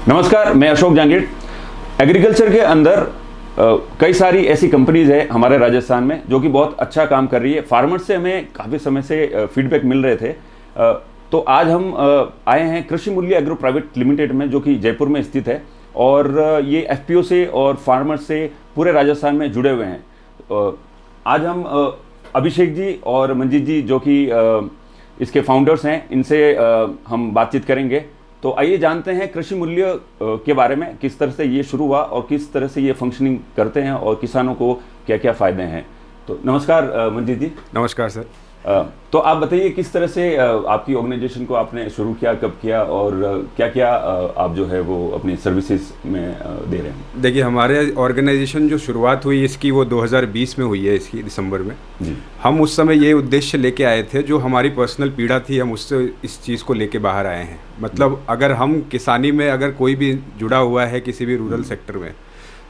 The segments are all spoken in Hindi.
नमस्कार, मैं अशोक जांगीर। एग्रीकल्चर के अंदर कई सारी ऐसी कंपनीज है हमारे राजस्थान में जो कि बहुत अच्छा काम कर रही है। फार्मर्स से हमें काफ़ी समय से फीडबैक मिल रहे थे। तो आज हम आए हैं कृषि मूल्य एग्रो प्राइवेट लिमिटेड में, जो कि जयपुर में स्थित है, और ये एफपीओ से और फार्मर्स से पूरे राजस्थान में जुड़े हुए हैं। आज हम अभिषेक जी और मंजीत जी, जो कि इसके फाउंडर्स हैं, इनसे हम बातचीत करेंगे। तो आइए जानते हैं कृषि मूल्य के बारे में, किस तरह से ये शुरू हुआ और किस तरह से ये फंक्शनिंग करते हैं और किसानों को क्या क्या फ़ायदे हैं। तो नमस्कार मंजीत जी। नमस्कार सर। तो आप बताइए किस तरह से आपकी ऑर्गेनाइजेशन को आपने शुरू किया, कब किया, और क्या क्या आप जो है वो अपनी सर्विसेज में दे रहे हैं। देखिए, हमारे ऑर्गेनाइजेशन जो शुरुआत हुई इसकी वो 2020 में हुई है, इसकी दिसंबर में जी। हम उस समय ये उद्देश्य लेके आए थे, जो हमारी पर्सनल पीड़ा थी, हम उससे इस चीज़ को लेके बाहर आए हैं। मतलब अगर हम किसानी में अगर कोई भी जुड़ा हुआ है किसी भी रूरल सेक्टर में,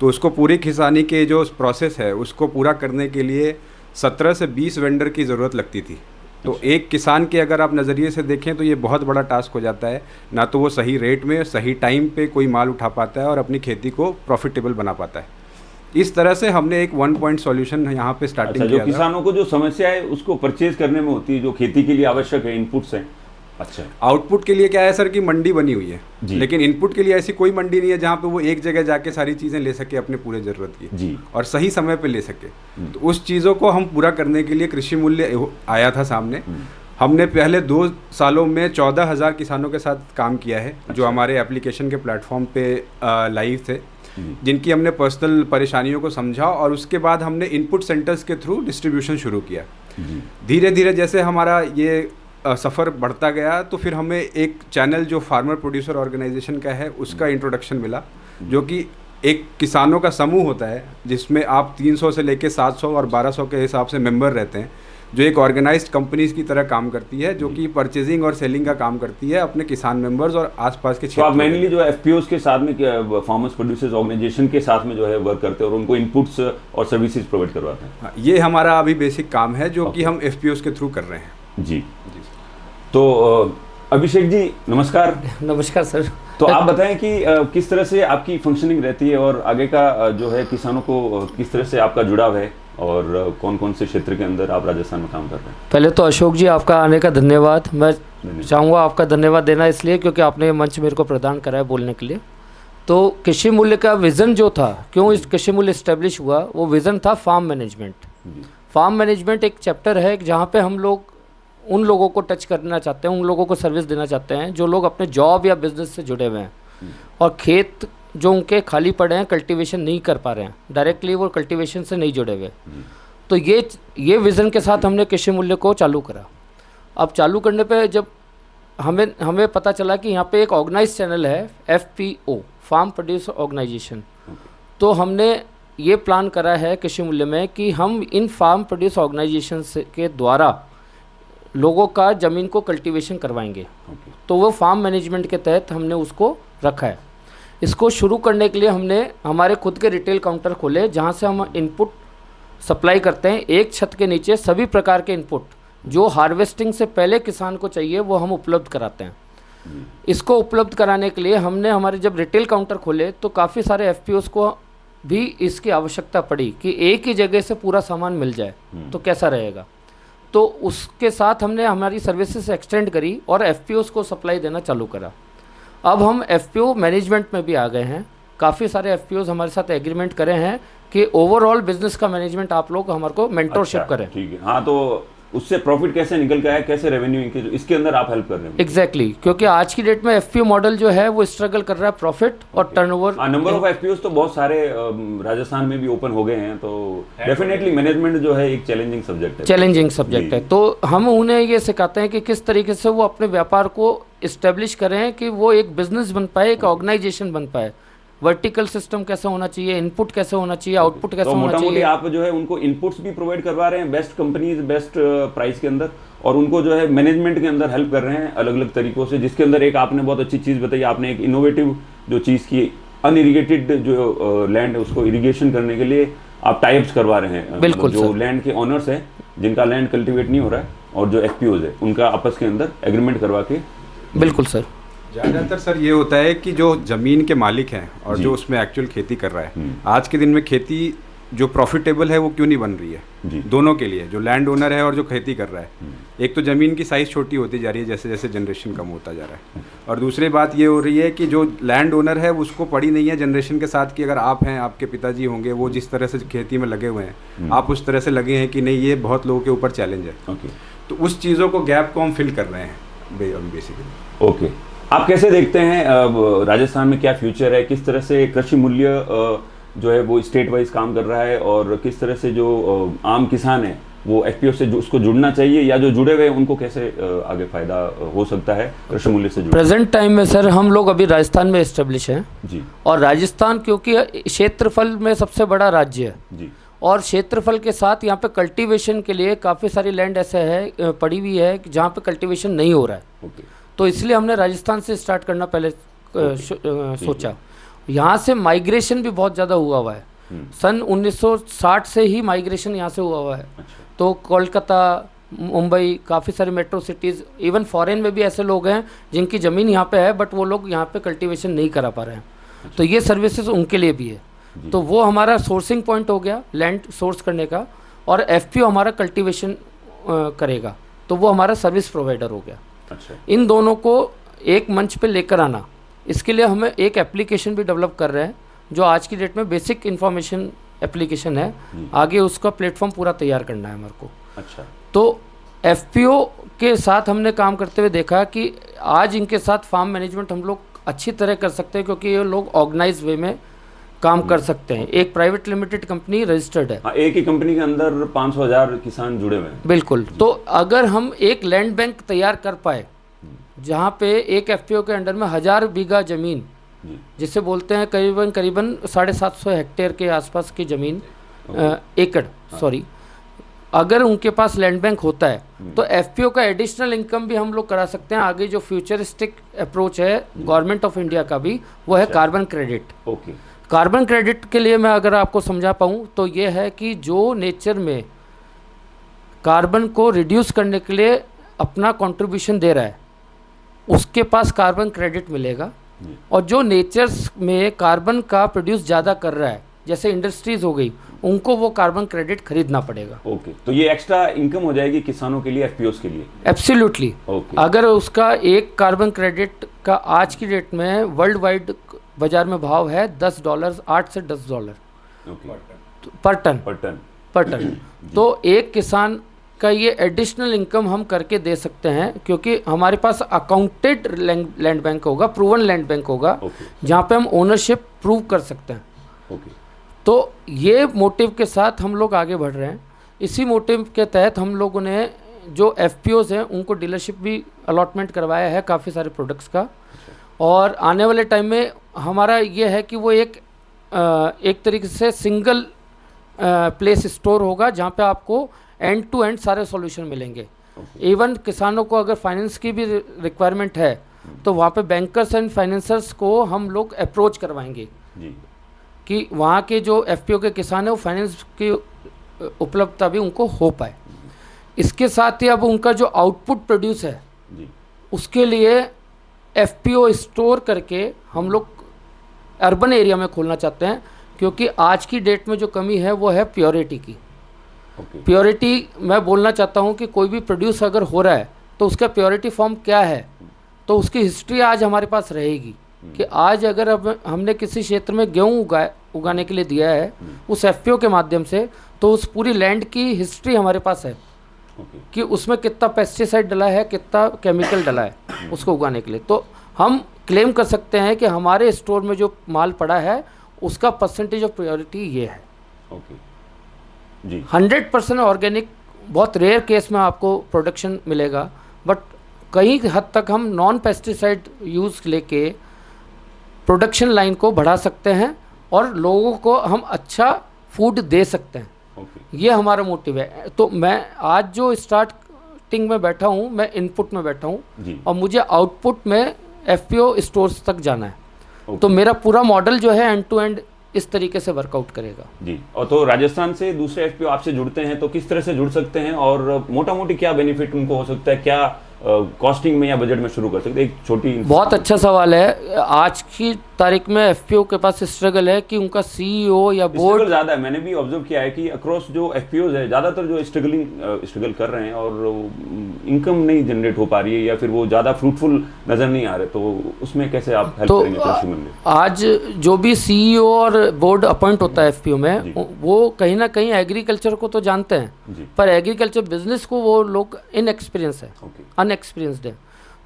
तो उसको पूरी किसानी के जो प्रोसेस है उसको पूरा करने के लिए 17 से 20 वेंडर की ज़रूरत लगती थी। तो एक किसान के अगर आप नज़रिए से देखें तो ये बहुत बड़ा टास्क हो जाता है। ना तो वो सही रेट में सही टाइम पे कोई माल उठा पाता है और अपनी खेती को प्रॉफिटेबल बना पाता है। इस तरह से हमने एक 1 पॉइंट सॉल्यूशन यहाँ पे स्टार्टिंग किया। जो किसानों को जो समस्या है उसको परचेज करने में होती है, जो खेती के लिए आवश्यक है, इनपुट्स हैं। अच्छा, आउटपुट के लिए क्या है सर कि मंडी बनी हुई है, लेकिन इनपुट के लिए ऐसी कोई मंडी नहीं है जहाँ पे वो एक जगह जाके सारी चीज़ें ले सके अपने पूरे ज़रूरत की जी, और सही समय पे ले सके। तो उस चीज़ों को हम पूरा करने के लिए कृषि मूल्य आया था सामने। हमने पहले 2 सालों में 14,000 किसानों के साथ काम किया है। अच्छा। जो हमारे एप्लीकेशन के प्लेटफॉर्म पे लाइव थे, जिनकी हमने पर्सनल परेशानियों को समझा, और उसके बाद हमने इनपुट सेंटर्स के थ्रू डिस्ट्रीब्यूशन शुरू किया। धीरे धीरे जैसे हमारा ये सफ़र बढ़ता गया, तो फिर हमें एक चैनल जो फार्मर प्रोड्यूसर ऑर्गेनाइजेशन का है उसका इंट्रोडक्शन मिला, जो कि एक किसानों का समूह होता है जिसमें आप 300 से लेके 700 और 1200 के हिसाब से मेंबर रहते हैं, जो एक ऑर्गेनाइज्ड कंपनीज की तरह काम करती है, जो कि परचेजिंग और सेलिंग का काम करती है अपने किसान मेंबर्स और आसपास के क्षेत्र। तो आप मेनली जो एफपीओस के साथ में, फार्मर्स प्रोड्यूसर्स ऑर्गेनाइजेशन के साथ में जो है वर्क करते हैं और उनको इनपुट्स और सर्विसेज प्रोवाइड करवाते हैं। हाँ, ये हमारा अभी बेसिक काम है, जो कि हम एफपीओस के थ्रू कर रहे हैं। जी। तो अभिषेक जी नमस्कार। नमस्कार सर। तो आप बताएं कि किस तरह से आपकी फंक्शनिंग रहती है और आगे का जो है किसानों को किस तरह से आपका जुड़ाव है, और कौन कौन से क्षेत्र के अंदर आप राजस्थान में काम कर रहे हैं। पहले तो अशोक जी आपका आने का धन्यवाद। मैं चाहूँगा आपका धन्यवाद देना इसलिए क्योंकि आपने ये मंच मेरे को प्रदान करा है बोलने के लिए। तो कृषि मूल्य का विज़न जो था, क्यों इस कृषि मूल्य इस्टेब्लिश हुआ, वो विज़न था फार्म मैनेजमेंट। फार्म मैनेजमेंट एक चैप्टर है जहाँ पे हम लोग उन लोगों को टच करना चाहते हैं, उन लोगों को सर्विस देना चाहते हैं जो लोग अपने जॉब या बिजनेस से जुड़े हुए हैं और खेत जो उनके खाली पड़े हैं, कल्टीवेशन नहीं कर पा रहे हैं, डायरेक्टली वो कल्टीवेशन से नहीं जुड़े हुए। तो ये विज़न के साथ हमने कृषि मूल्य को चालू करा। अब चालू करने पे जब हमें पता चला कि यहाँ पे एक ऑर्गेनाइज चैनल है FPO, फार्म प्रोड्यूसर ऑर्गेनाइजेशन। तो हमने ये प्लान करा है कृषि मूल्य में कि हम इन फार्म प्रोड्यूसर ऑर्गेनाइजेशन के द्वारा लोगों का ज़मीन को कल्टीवेशन करवाएंगे। तो वो फार्म मैनेजमेंट के तहत हमने उसको रखा है। इसको शुरू करने के लिए हमने हमारे खुद के रिटेल काउंटर खोले, जहाँ से हम इनपुट सप्लाई करते हैं। एक छत के नीचे सभी प्रकार के इनपुट जो हार्वेस्टिंग से पहले किसान को चाहिए वो हम उपलब्ध कराते हैं। इसको उपलब्ध कराने के लिए हमने हमारे जब रिटेल काउंटर खोले तो काफ़ी सारे FPOs को भी इसकी आवश्यकता पड़ी कि एक ही जगह से पूरा सामान मिल जाए तो कैसा रहेगा। तो उसके साथ हमने हमारी सर्विसेज एक्सटेंड करी और FPOs को सप्लाई देना चालू करा। अब हम FPO मैनेजमेंट में भी आ गए हैं। काफ़ी सारे FPOs हमारे साथ एग्रीमेंट करे हैं कि ओवरऑल बिजनेस का मैनेजमेंट आप लोग हमारे को मेंटरशिप करें। ठीक है। हाँ, तो उससे प्रॉफिट कैसे निकल के आया, कैसे रेवेन्यू इसके अंदर आप हेल्प कर रहे हैं। एग्जैक्टली, क्योंकि आज की डेट में FPO मॉडल जो है वो स्ट्रगल कर रहा है प्रॉफिट और टर्नओवर। नंबर ऑफ FPOs तो बहुत सारे राजस्थान में भी ओपन हो गए हैं, तो डेफिनेटली मैनेजमेंट जो है एक चैलेंजिंग सब्जेक्ट है। तो हम उन्हें ये सिखाते हैं कि किस तरीके से वो अपने व्यापार को इस्टेब्लिश करें कि वो एक बिजनेस बन पाए, एक ऑर्गेनाइजेशन बन पाए। वर्टिकल सिस्टम कैसे होना चाहिए, इनपुट कैसे होना चाहिए, आउटपुट कैसे होना चाहिए। आप जो है उनको इनपुट्स भी प्रोवाइड करवा रहे हैं बेस्ट कंपनीज, बेस्ट प्राइस के अंदर, और उनको जो है मैनेजमेंट के अंदर हेल्प कर रहे हैं अलग अलग तरीकों से, जिसके अंदर एक आपने बहुत अच्छी चीज़ बताई। आपने एक इनोवेटिव जो चीज़ की, अनइरिगेटेड जो लैंड है उसको इरिगेशन करने के लिए आप टाइप्स करवा रहे हैं। बिल्कुल, जो लैंड के ऑनर्स हैं जिनका लैंड कल्टीवेट नहीं हो रहा है और जो FPOs है उनका आपस के अंदर एग्रीमेंट करवा के बिल्कुल सर। ज़्यादातर सर ये होता है कि जो ज़मीन के मालिक हैं और जो उसमें एक्चुअल खेती कर रहा है, आज के दिन में खेती जो प्रॉफिटेबल है वो क्यों नहीं बन रही है दोनों के लिए, जो लैंड ओनर है और जो खेती कर रहा है। एक तो ज़मीन की साइज़ छोटी होती जा रही है जैसे जैसे जनरेशन कम होता जा रहा है, और दूसरी बात ये हो रही है कि जो लैंड ओनर है उसको पड़ी नहीं है जनरेशन के साथ कि अगर आप हैं, आपके पिताजी होंगे, वो जिस तरह से खेती में लगे हुए हैं, आप उस तरह से लगे हैं कि नहीं, ये बहुत लोगों के ऊपर चैलेंज है। तो उस चीज़ों को, गैप को हम फिल कर रहे हैं अभी बेसिकली। ओके, आप कैसे देखते हैं राजस्थान में क्या फ्यूचर है, किस तरह से कृषि मूल्य जो है वो स्टेट वाइज काम कर रहा है, और किस तरह से जो आम किसान है वो एफपीओ से उसको जुड़ना चाहिए, या जो जुड़े हुए हैं उनको कैसे आगे फायदा हो सकता है कृषि मूल्य से जुड़े? प्रेजेंट टाइम में सर हम लोग अभी राजस्थान में एस्टेब्लिश हैं जी, और राजस्थान क्योंकि क्षेत्रफल में सबसे बड़ा राज्य है जी, और क्षेत्रफल के साथ यहाँ पे कल्टीवेशन के लिए काफ़ी सारी लैंड ऐसे है पड़ी हुई है जहाँ पे कल्टीवेशन नहीं हो रहा है। तो इसलिए हमने राजस्थान से स्टार्ट करना पहले सोचा। यहाँ से माइग्रेशन भी बहुत ज़्यादा हुआ है, सन 1960 से ही माइग्रेशन यहाँ से हुआ है। तो कोलकाता, मुंबई, काफ़ी सारी मेट्रो सिटीज़, इवन फॉरेन में भी ऐसे लोग हैं जिनकी ज़मीन यहाँ पे है बट वो लोग यहाँ पे कल्टीवेशन नहीं करा पा रहे हैं। तो ये सर्विसेज उनके लिए भी है। तो वो हमारा सोर्सिंग पॉइंट हो गया लैंड सोर्स करने का, और एफपीओ हमारा कल्टीवेशन करेगा, तो वो हमारा सर्विस प्रोवाइडर हो गया। अच्छा। इन दोनों को एक मंच पे लेकर आना, इसके लिए हमें एक एप्लीकेशन भी डेवलप कर रहे हैं जो आज की डेट में बेसिक इन्फॉर्मेशन एप्लीकेशन है। आगे उसका प्लेटफॉर्म पूरा तैयार करना है हमारे को। अच्छा। तो एफपीओ के साथ हमने काम करते हुए देखा कि आज इनके साथ फार्म मैनेजमेंट हम लोग अच्छी तरह कर सकते हैं, क्योंकि ये लोग ऑर्गेनाइज वे में काम कर सकते हैं। एक प्राइवेट लिमिटेड कंपनी रजिस्टर्ड है। एक ही कंपनी के अंदर 500,000 किसान जुड़े हुए हैं। बिल्कुल। तो अगर हम एक लैंड बैंक तैयार कर पाए जहाँ पे एक एफपीओ के अंडर में 1000 बीघा ज़मीन, जिसे बोलते हैं करीबन 750 हेक्टेयर के आसपास की ज़मीन, एकड़ सॉरी, अगर उनके पास लैंड बैंक होता है तो एफपीओ का एडिशनल इनकम भी हम लोग करा सकते हैं। आगे जो फ्यूचरिस्टिक अप्रोच है गवर्नमेंट ऑफ इंडिया का भी, वो है carbon credit. Okay. Carbon credit के लिए मैं अगर आपको समझा पाऊँ तो ये है कि जो नेचर में कार्बन को रिड्यूस करने के लिए अपना कंट्रीब्यूशन दे रहा है उसके पास कार्बन क्रेडिट मिलेगा, और जो नेचर्स में कार्बन का प्रोड्यूस ज़्यादा कर रहा है जैसे इंडस्ट्रीज हो गई, उनको वो कार्बन क्रेडिट खरीदना पड़ेगा। ओके। तो ये एक्स्ट्रा इनकम हो जाएगी किसानों के लिए, एफपीओस के लिए? एब्सोल्युटली। अगर उसका एक कार्बन क्रेडिट का आज की डेट में वर्ल्ड वाइड बाजार में भाव है $10, $8 से $10 पर टन। तो एक किसान का ये एडिशनल इनकम हम करके दे सकते हैं, क्योंकि हमारे पास अकाउंटेड लैंड बैंक होगा, प्रूवन लैंड बैंक होगा, जहाँ पे हम ओनरशिप प्रूव कर सकते हैं। तो ये मोटिव के साथ हम लोग आगे बढ़ रहे हैं। इसी मोटिव के तहत हम लोगों ने जो एफपीओज हैं उनको डीलरशिप भी अलॉटमेंट करवाया है काफ़ी सारे प्रोडक्ट्स का, और आने वाले टाइम में हमारा ये है कि वो एक तरीके से सिंगल प्लेस स्टोर होगा जहाँ पे आपको एंड टू एंड सारे सॉल्यूशन मिलेंगे। इवन किसानों को अगर फाइनेंस की भी रिक्वायरमेंट है तो वहाँ पे बैंकर्स एंड फाइनेंसर्स को हम लोग अप्रोच करवाएंगे कि वहाँ के जो एफपीओ के किसान हैं वो फाइनेंस की उपलब्धता भी उनको हो पाए। इसके साथ ही अब उनका जो आउटपुट प्रोड्यूस है उसके लिए एफपीओ स्टोर करके हम लोग अर्बन एरिया में खोलना चाहते हैं, क्योंकि आज की डेट में जो कमी है वो है प्योरिटी की। प्योरिटी मैं बोलना चाहता हूँ कि कोई भी प्रोड्यूस अगर हो रहा है तो उसका प्योरिटी फॉर्म क्या है, तो उसकी हिस्ट्री आज हमारे पास रहेगी कि आज अगर अब हमने किसी क्षेत्र में गेहूँ उगाने के लिए दिया है उस एफपीओ के माध्यम से, तो उस पूरी लैंड की हिस्ट्री हमारे पास है कि उसमें कितना पेस्टिसाइड डला है, कितना केमिकल डला है उसको उगाने के लिए। तो हम क्लेम कर सकते हैं कि हमारे स्टोर में जो माल पड़ा है उसका परसेंटेज ऑफ प्योरिटी ये है। 100% ऑर्गेनिक। बहुत रेयर केस में आपको प्रोडक्शन मिलेगा, बट कई हद तक हम नॉन पेस्टिसाइड यूज़ लेके प्रोडक्शन लाइन को बढ़ा सकते हैं और लोगों को हम अच्छा फूड दे सकते हैं। ये हमारा मोटिव है। तो मैं आज जो स्टार्टिंग में बैठा हूँ, मैं इनपुट में बैठा हूँ और मुझे आउटपुट में एफपीओ स्टोर्स तक जाना है। तो मेरा पूरा मॉडल जो है एंड टू एंड इस तरीके से वर्कआउट करेगा जी। और तो राजस्थान से दूसरे एफपीओ आपसे जुड़ते हैं तो किस तरह से जुड़ सकते हैं, और मोटा मोटी क्या बेनिफिट उनको हो सकता है, क्या कॉस्टिंग में या बजट में शुरू कर सकते हैं? एक छोटी बहुत अच्छा सवाल है। आज की तारीख में एफपीओ के पास स्ट्रगल है कि उनका सीईओ या बोर्ड ज़्यादा है। मैंने भी ऑब्जर्व किया है कि अक्रॉस जो एफपीओज है ज़्यादातर जो स्ट्रगल कर रहे हैं और इनकम नहीं जनरेट हो पा रही है या फिर वो ज़्यादा फ्रूटफुल नज़र नहीं आ रहे, तो उसमें कैसे आप हेल्प करेंगे कृषि मूल्य? आज जो भी सीईओ और बोर्ड अपॉइंट होता है एफपीओ में, वो कहीं ना कहीं एग्रीकल्चर को तो जानते हैं, पर एग्रीकल्चर बिजनेस को वो लोग इनएक्सपीरियंस है, अनएक्सपीरियंसड है।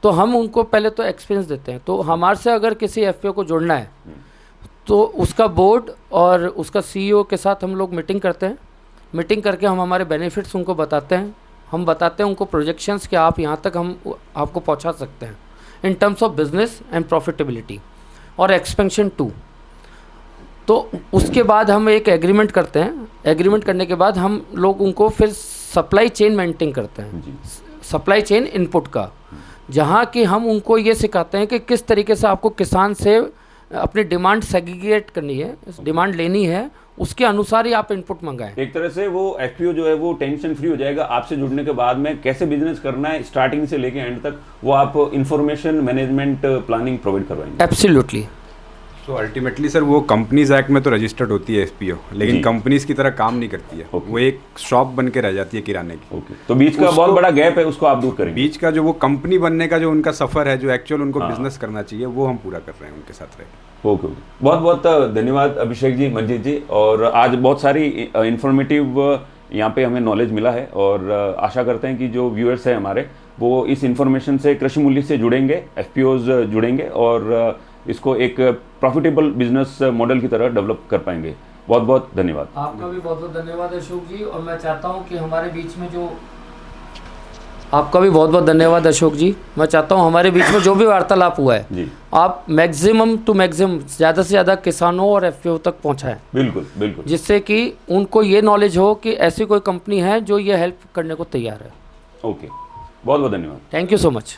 तो हम उनको पहले तो एक्सपीरियंस देते हैं। तो हमारे से अगर किसी एफपीओ को जोड़ना है तो उसका बोर्ड और उसका सीईओ के साथ हम लोग मीटिंग करते हैं। मीटिंग करके हम हमारे बेनिफिट्स उनको बताते हैं। हम बताते हैं उनको प्रोजेक्शंस कि आप यहाँ तक हम आपको पहुँचा सकते हैं in terms of business and profitability और एक्सपेंशन टू। तो उसके बाद हम एक एग्रीमेंट करते हैं। एग्रीमेंट करने के बाद हम लोग उनको फिर सप्लाई चेन मेंटेन करते हैं, सप्लाई चेन इनपुट का, जहाँ कि हम उनको ये सिखाते हैं कि किस तरीके से आपको किसान से अपनी डिमांड सेग्रीगेट करनी है, डिमांड लेनी है, उसके अनुसार ही आप इनपुट मंगाएं। एक तरह से वो एफपीओ जो है वो टेंशन फ्री हो जाएगा आपसे जुड़ने के बाद में। कैसे बिजनेस करना है स्टार्टिंग से लेके एंड तक वो आप इंफॉर्मेशन मैनेजमेंट प्लानिंग प्रोवाइड करवाएंगे। एब्सोल्युटली। तो अल्टीमेटली सर वो कंपनीज एक्ट में तो रजिस्टर्ड होती है एफपीओ, लेकिन कंपनीज की तरह काम नहीं करती है। वो एक शॉप बन के रह जाती है किराने की। तो बीच का बहुत बड़ा गैप है, उसको आप दूर करेंगे। बीच का जो वो कंपनी बनने का जो उनका सफ़र है, जो एक्चुअल उनको बिजनेस करना चाहिए, वो हम पूरा कर रहे हैं उनके साथ रहे। ओके, बहुत बहुत धन्यवाद अभिषेक जी, मंजीत जी। और आज बहुत सारी इंफॉर्मेटिव यहाँ पे हमें नॉलेज मिला है और आशा करते हैं कि जो व्यूअर्स हैं हमारे वो इस इंफॉर्मेशन से कृषि मूल्य से जुड़ेंगे, एफपीओज जुड़ेंगे और इसको एक प्रॉफिटेबल बिजनेस मॉडल की तरह डेवलप कर पाएंगे। बहुत बहुत धन्यवाद। आपका भी बहुत बहुत धन्यवाद अशोक जी। और मैं चाहता हूँ कि हमारे बीच में जो आपका भी बहुत बहुत धन्यवाद अशोक जी। मैं चाहता हूँ हमारे बीच में जो भी वार्तालाप हुआ है जी, आप मैक्सिमम टू मैक्सिमम ज़्यादा से ज़्यादा किसानों और एफपीओ तक पहुँचाएं। बिल्कुल बिल्कुल, जिससे कि उनको ये नॉलेज हो कि ऐसी कोई कंपनी है जो ये हेल्प करने को तैयार है। ओके, बहुत बहुत धन्यवाद। Thank you so much.